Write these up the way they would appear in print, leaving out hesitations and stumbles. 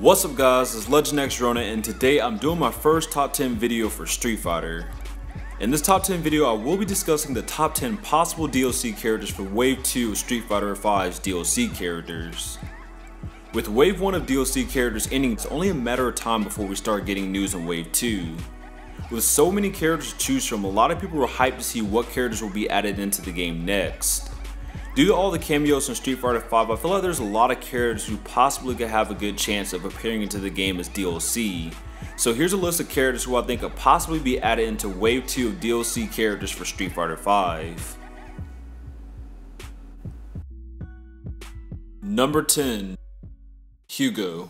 What's up guys, it's Legend X Rona, and today I'm doing my first top 10 video for Street Fighter. In this top 10 video I will be discussing the top 10 possible DLC characters for Wave 2 of Street Fighter V's DLC characters. With Wave 1 of DLC characters ending, it's only a matter of time before we start getting news on Wave 2. With so many characters to choose from, a lot of people were hyped to see what characters will be added into the game next. Due to all the cameos in Street Fighter V, I feel like there's a lot of characters who possibly could have a good chance of appearing into the game as DLC. So here's a list of characters who I think could possibly be added into Wave 2 of DLC characters for Street Fighter V. Number 10. Hugo.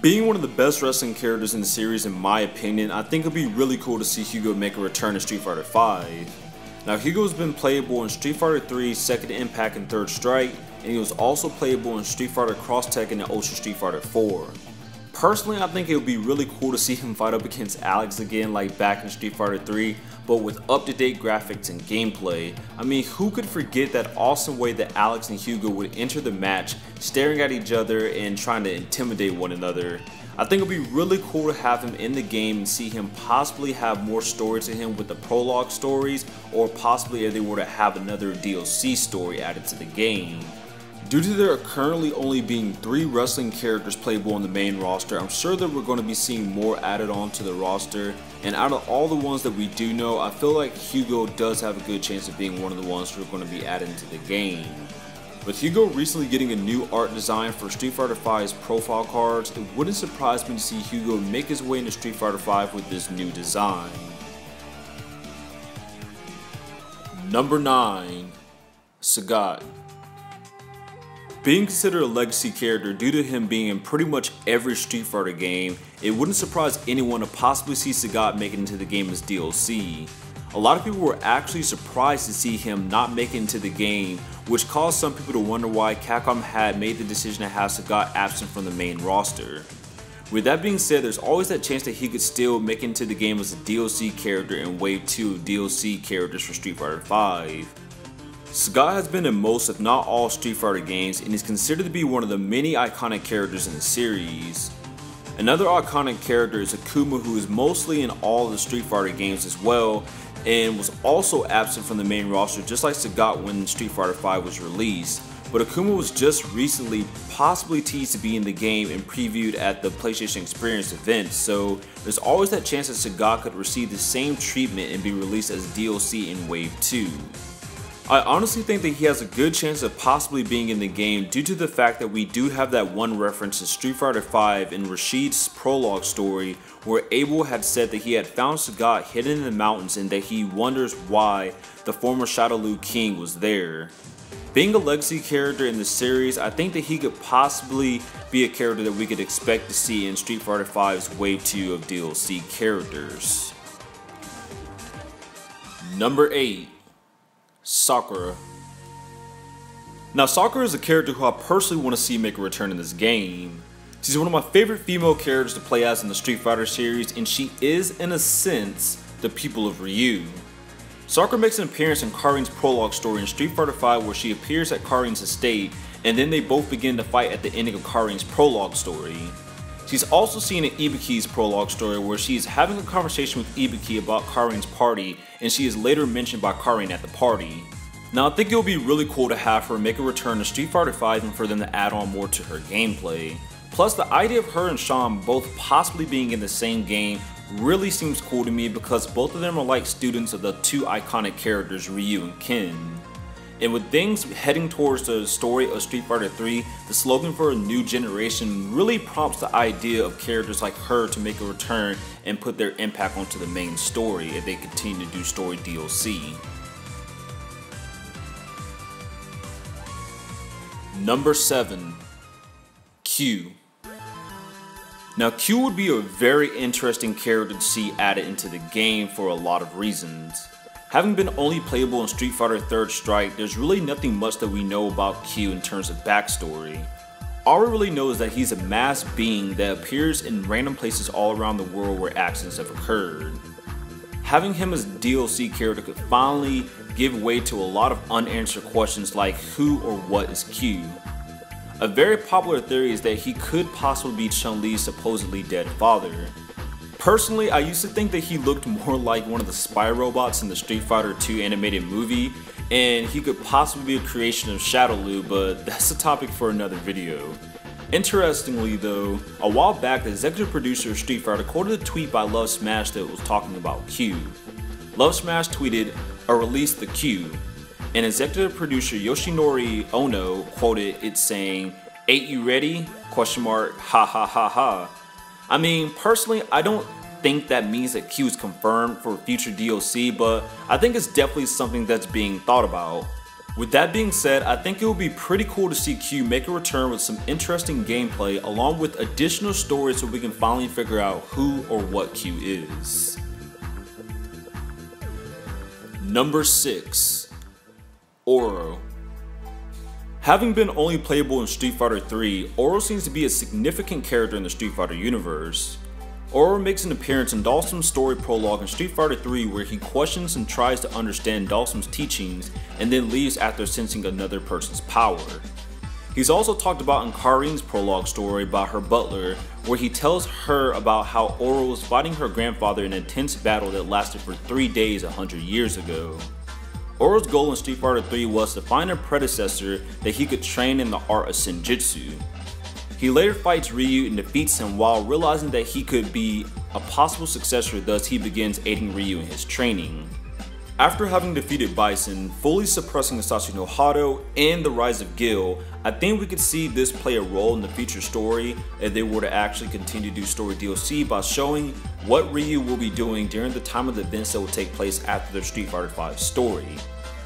Being one of the best wrestling characters in the series in my opinion, I think it would be really cool to see Hugo make a return to Street Fighter V. Now Hugo has been playable in Street Fighter 3, Second Impact, and Third Strike, and he was also playable in Street Fighter Cross Tekken and Ultra Street Fighter 4. Personally, I think it would be really cool to see him fight up against Alex again like back in Street Fighter 3, but with up-to-date graphics and gameplay. I mean, who could forget that awesome way that Alex and Hugo would enter the match, staring at each other and trying to intimidate one another. I think it would be really cool to have him in the game and see him possibly have more story to him with the prologue stories, or possibly if they were to have another DLC story added to the game. Due to there currently only being 3 wrestling characters playable on the main roster, I'm sure that we're going to be seeing more added on to the roster, and out of all the ones that we do know, I feel like Hugo does have a good chance of being one of the ones who are going to be added into the game. With Hugo recently getting a new art design for Street Fighter V's profile cards, it wouldn't surprise me to see Hugo make his way into Street Fighter V with this new design. Number 9. Sagat. Being considered a legacy character due to him being in pretty much every Street Fighter game, it wouldn't surprise anyone to possibly see Sagat make it into the game as DLC. A lot of people were actually surprised to see him not make it into the game, which caused some people to wonder why Capcom had made the decision to have Sagat absent from the main roster. With that being said, there's always that chance that he could still make it into the game as a DLC character in Wave 2 of DLC characters for Street Fighter V. Sagat has been in most if not all Street Fighter games and is considered to be one of the many iconic characters in the series. Another iconic character is Akuma, who is mostly in all of the Street Fighter games as well, and was also absent from the main roster just like Sagat when Street Fighter V was released. But Akuma was just recently possibly teased to be in the game and previewed at the PlayStation Experience event, so there's always that chance that Sagat could receive the same treatment and be released as DLC in Wave 2. I honestly think that he has a good chance of possibly being in the game due to the fact that we do have that one reference to Street Fighter V in Rashid's prologue story where Abel had said that he had found Sagat hidden in the mountains and that he wonders why the former Shadowloo King was there. Being a legacy character in the series, I think that he could possibly be a character that we could expect to see in Street Fighter V's Wave 2 of DLC characters. Number 8. Sakura. Now Sakura is a character who I personally want to see make a return in this game. She's one of my favorite female characters to play as in the Street Fighter series, and she is, in a sense, the pupil of Ryu. Sakura makes an appearance in Karin's prologue story in Street Fighter V where she appears at Karin's estate, and then they both begin to fight at the ending of Karin's prologue story. She's also seen in Ibuki's prologue story where she is having a conversation with Ibuki about Karin's party, and she is later mentioned by Karin at the party. Now I think it would be really cool to have her make a return to Street Fighter V and for them to add on more to her gameplay. Plus the idea of her and Shawn both possibly being in the same game really seems cool to me because both of them are like students of the 2 iconic characters Ryu and Ken. And with things heading towards the story of Street Fighter 3, the slogan for a new generation really prompts the idea of characters like her to make a return and put their impact onto the main story if they continue to do story DLC. Number 7. Q. Now Q would be a very interesting character to see added into the game for a lot of reasons. Having been only playable in Street Fighter Third Strike, there's really nothing much that we know about Q in terms of backstory. All we really know is that he's a masked being that appears in random places all around the world where accidents have occurred. Having him as a DLC character could finally give way to a lot of unanswered questions like who or what is Q. A very popular theory is that he could possibly be Chun-Li's supposedly dead father. Personally, I used to think that he looked more like one of the spy robots in the Street Fighter 2 animated movie, and he could possibly be a creation of Shadow Lu, but that's a topic for another video. Interestingly though, a while back the executive producer of Street Fighter quoted a tweet by Love Smash that was talking about Q. Love Smash tweeted, "I released the Q," and executive producer Yoshinori Ono quoted it saying, "Ain't you ready? Question mark, ha ha ha ha." I mean, personally, I don't think that means that Q is confirmed for future DLC, but I think it's definitely something that's being thought about. With that being said, I think it would be pretty cool to see Q make a return with some interesting gameplay along with additional stories so we can finally figure out who or what Q is. Number 6. Oro. Having been only playable in Street Fighter 3, Oro seems to be a significant character in the Street Fighter universe. Oro makes an appearance in Dhalsim's story prologue in Street Fighter 3 where he questions and tries to understand Dhalsim's teachings and then leaves after sensing another person's power. He's also talked about in Karin's prologue story about her butler, where he tells her about how Oro was fighting her grandfather in an intense battle that lasted for 3 days 100 years ago. Oro's goal in Street Fighter 3 was to find a predecessor that he could train in the art of Senjutsu. He later fights Ryu and defeats him while realizing that he could be a possible successor, thus he begins aiding Ryu in his training. After having defeated Bison, fully suppressing Sasuke no Hado, and the rise of Gil, I think we could see this play a role in the future story if they were to actually continue to do story DLC by showing what Ryu will be doing during the time of the events that will take place after the Street Fighter V story.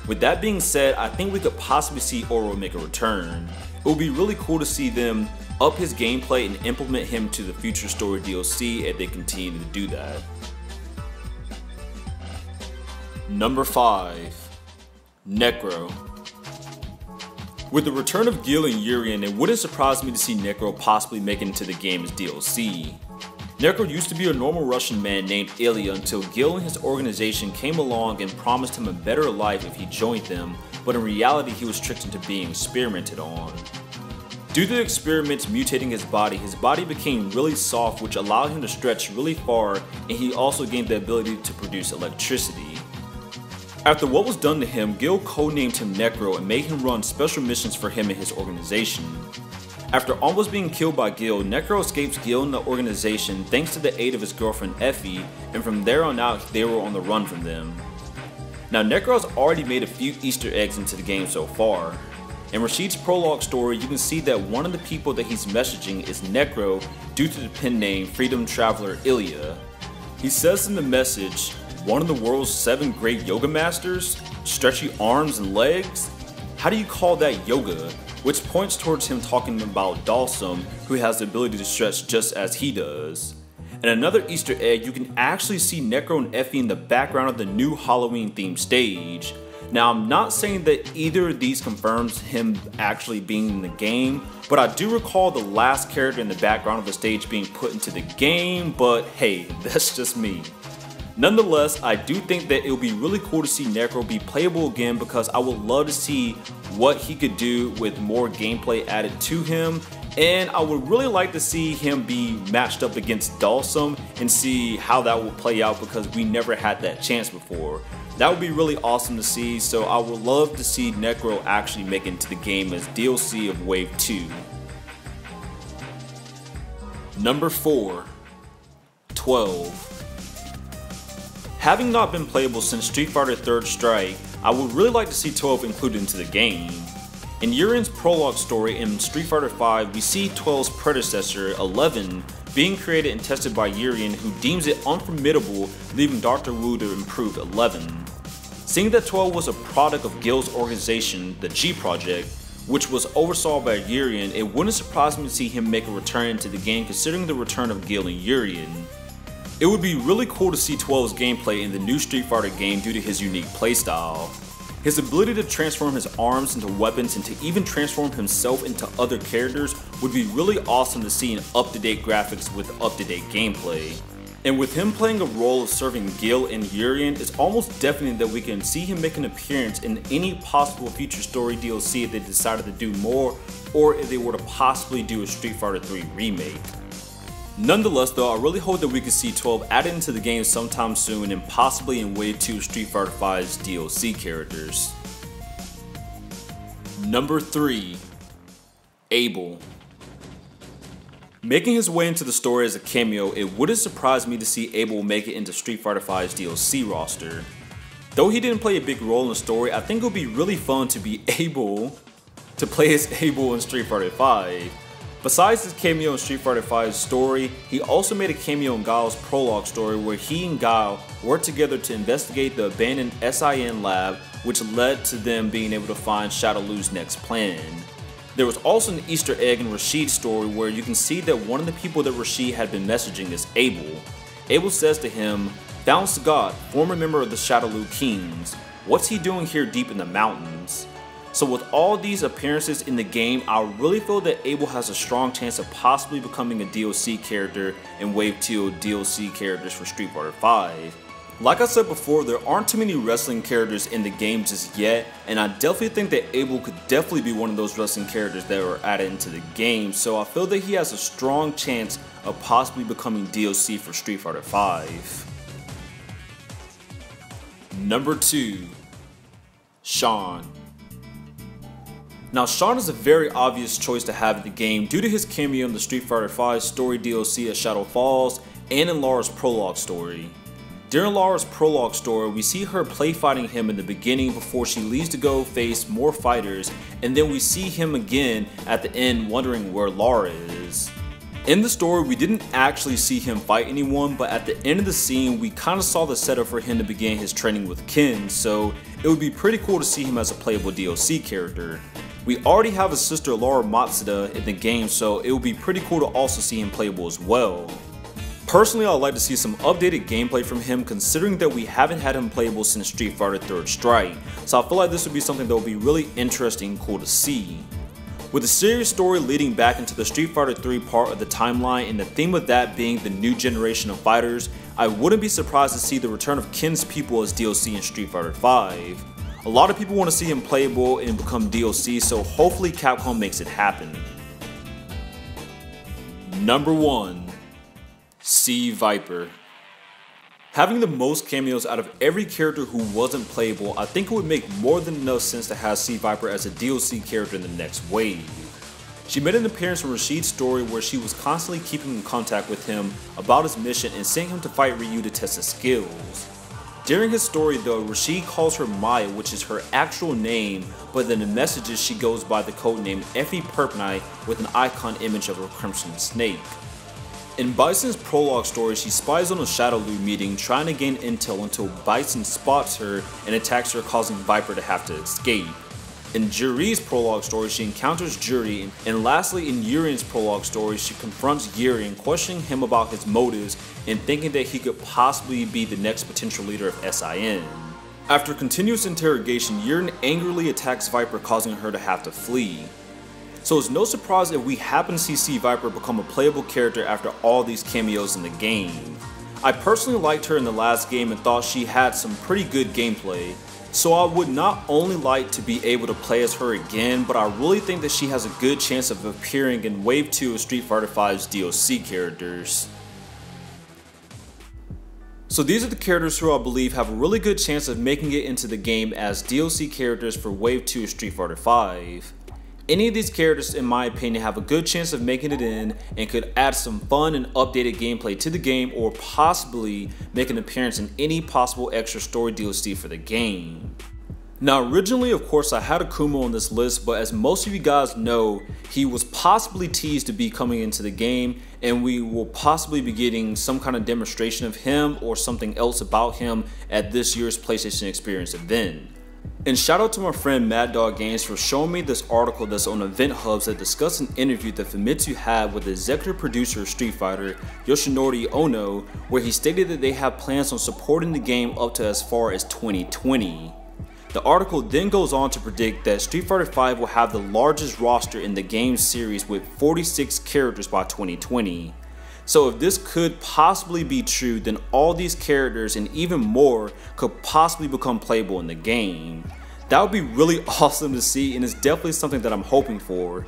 With that being said, I think we could possibly see Oro make a return. It would be really cool to see them up his gameplay and implement him to the future story DLC if they continue to do that. Number 5. Necro. With the return of Gil and Urien, it wouldn't surprise me to see Necro possibly make it into the game as DLC. Necro used to be a normal Russian man named Ilya until Gil and his organization came along and promised him a better life if he joined them, but in reality he was tricked into being experimented on. Due to the experiments mutating his body became really soft, which allowed him to stretch really far, and he also gained the ability to produce electricity. After what was done to him, Gil codenamed him Necro and made him run special missions for him and his organization. After almost being killed by Gil, Necro escapes Gil and the organization thanks to the aid of his girlfriend Effie, and from there on out they were on the run from them. Now Necro has already made a few Easter eggs into the game so far. In Rashid's prologue story, you can see that one of the people that he's messaging is Necro due to the pen name Freedom Traveler Ilya. He says in the message, "One of the world's 7 great yoga masters? Stretchy arms and legs? How do you call that yoga?" Which points towards him talking about Dhalsim, who has the ability to stretch just as he does. In another Easter egg, you can actually see Necro and Effie in the background of the new Halloween themed stage. Now I'm not saying that either of these confirms him actually being in the game, but I do recall the last character in the background of the stage being put into the game, but hey, that's just me. Nonetheless, I do think that it would be really cool to see Necro be playable again because I would love to see what he could do with more gameplay added to him, and I would really like to see him be matched up against Dhalsim and see how that will play out because we never had that chance before. That would be really awesome to see, so I would love to see Necro actually make it into the game as DLC of Wave 2. Number 4. 12. Having not been playable since Street Fighter 3rd Strike, I would really like to see 12 included into the game. In Urien's prologue story in Street Fighter V, we see 12's predecessor, 11, being created and tested by Urien, who deems it unformidable, leaving Dr. Wu to improve 11. Seeing that 12 was a product of Gil's organization, the G Project, which was oversaw by Urien, it wouldn't surprise me to see him make a return into the game considering the return of Gil and Urien. It would be really cool to see 12's gameplay in the new Street Fighter game due to his unique playstyle. His ability to transform his arms into weapons and to even transform himself into other characters would be really awesome to see in up-to-date graphics with up-to-date gameplay. And with him playing a role of serving Gil and Urien, it's almost definite that we can see him make an appearance in any possible future story DLC if they decided to do more, or if they were to possibly do a Street Fighter 3 remake. Nonetheless though, I really hope that we can see 12 added into the game sometime soon and possibly in Wave 2 Street Fighter 5's DLC characters. Number 3. Abel. Making his way into the story as a cameo, it wouldn't surprise me to see Abel make it into Street Fighter 5's DLC roster. Though he didn't play a big role in the story, I think it would be really fun to be able to play as Abel in Street Fighter 5. Besides his cameo in Street Fighter 5's story, he also made a cameo in Guile's prologue story where he and Guile worked together to investigate the abandoned SIN lab, which led to them being able to find Shadowlu's next plan. There was also an Easter egg in Rashid's story where you can see that one of the people that Rashid had been messaging is Abel. Abel says to him, "Found Sagat, former member of the Shadowlu Kings. What's he doing here deep in the mountains?" So with all these appearances in the game, I really feel that Abel has a strong chance of possibly becoming a DLC character in Wave 2 DLC characters for Street Fighter 5. Like I said before, there aren't too many wrestling characters in the game just yet, and I definitely think that Abel could definitely be one of those wrestling characters that are added into the game, so I feel that he has a strong chance of possibly becoming DLC for Street Fighter 5. Number 2. Shawn. Now Shawn is a very obvious choice to have in the game due to his cameo in the Street Fighter 5 story DLC as Shadow Falls and in Laura's prologue story. During Laura's prologue story, we see her play fighting him in the beginning before she leaves to go face more fighters, and then we see him again at the end wondering where Laura is. In the story, we didn't actually see him fight anyone, but at the end of the scene, we kinda saw the setup for him to begin his training with Ken, so it would be pretty cool to see him as a playable DLC character. We already have his sister Laura Matsuda in the game, so it would be pretty cool to also see him playable as well. Personally, I'd like to see some updated gameplay from him considering that we haven't had him playable since Street Fighter 3rd Strike, so I feel like this would be something that would be really interesting and cool to see. With the serious story leading back into the Street Fighter 3 part of the timeline and the theme of that being the new generation of fighters, I wouldn't be surprised to see the return of Ken's people as DLC in Street Fighter 5. A lot of people want to see him playable and become DLC, so hopefully Capcom makes it happen. Number 1. C. Viper. Having the most cameos out of every character who wasn't playable, I think it would make more than enough sense to have C. Viper as a DLC character in the next wave. She made an appearance in Rashid's story where she was constantly keeping in contact with him about his mission and sending him to fight Ryu to test his skills. During his story though, Rashid calls her Maya, which is her actual name, but in the messages she goes by the codename Effie Perpnite with an icon image of a crimson snake. In Bison's prologue story, she spies on a Shadowlu meeting trying to gain intel until Bison spots her and attacks her, causing Viper to have to escape. In Juri's prologue story, she encounters Juri, and lastly in Urien's prologue story, she confronts Urien, questioning him about his motives and thinking that he could possibly be the next potential leader of SIN. After continuous interrogation, Urien angrily attacks Viper, causing her to have to flee. So it's no surprise if we happen to see C. Viper become a playable character after all these cameos in the game. I personally liked her in the last game and thought she had some pretty good gameplay, so I would not only like to be able to play as her again, but I really think that she has a good chance of appearing in Wave 2 of Street Fighter 5's DLC characters. So these are the characters who I believe have a really good chance of making it into the game as DLC characters for Wave 2 of Street Fighter 5. Any of these characters, in my opinion, have a good chance of making it in and could add some fun and updated gameplay to the game, or possibly make an appearance in any possible extra story DLC for the game. Now originally, of course, I had Akuma on this list, but as most of you guys know, he was possibly teased to be coming into the game, and we will possibly be getting some kind of demonstration of him or something else about him at this year's PlayStation Experience event. And shout out to my friend Mad Dog Games for showing me this article that's on Event Hubs that discussed an interview that Famitsu had with the executive producer of Street Fighter, Yoshinori Ono, where he stated that they have plans on supporting the game up to as far as 2020. The article then goes on to predict that Street Fighter V will have the largest roster in the game series with 46 characters by 2020. So if this could possibly be true, then all these characters and even more could possibly become playable in the game. That would be really awesome to see, and it's definitely something that I'm hoping for.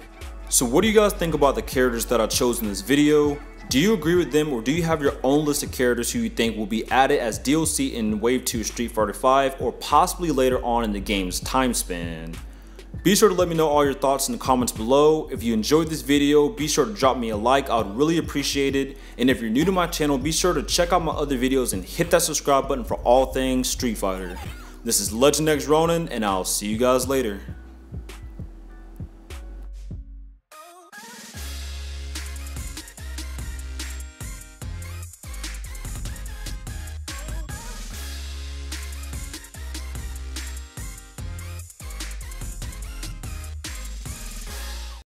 So what do you guys think about the characters that I chose in this video? Do you agree with them, or do you have your own list of characters who you think will be added as DLC in Wave 2 Street Fighter V, or possibly later on in the game's time span? Be sure to let me know all your thoughts in the comments below. If you enjoyed this video, be sure to drop me a like, I would really appreciate it. And if you're new to my channel, be sure to check out my other videos and hit that subscribe button for all things Street Fighter. This is Legend X Ronin, and I'll see you guys later.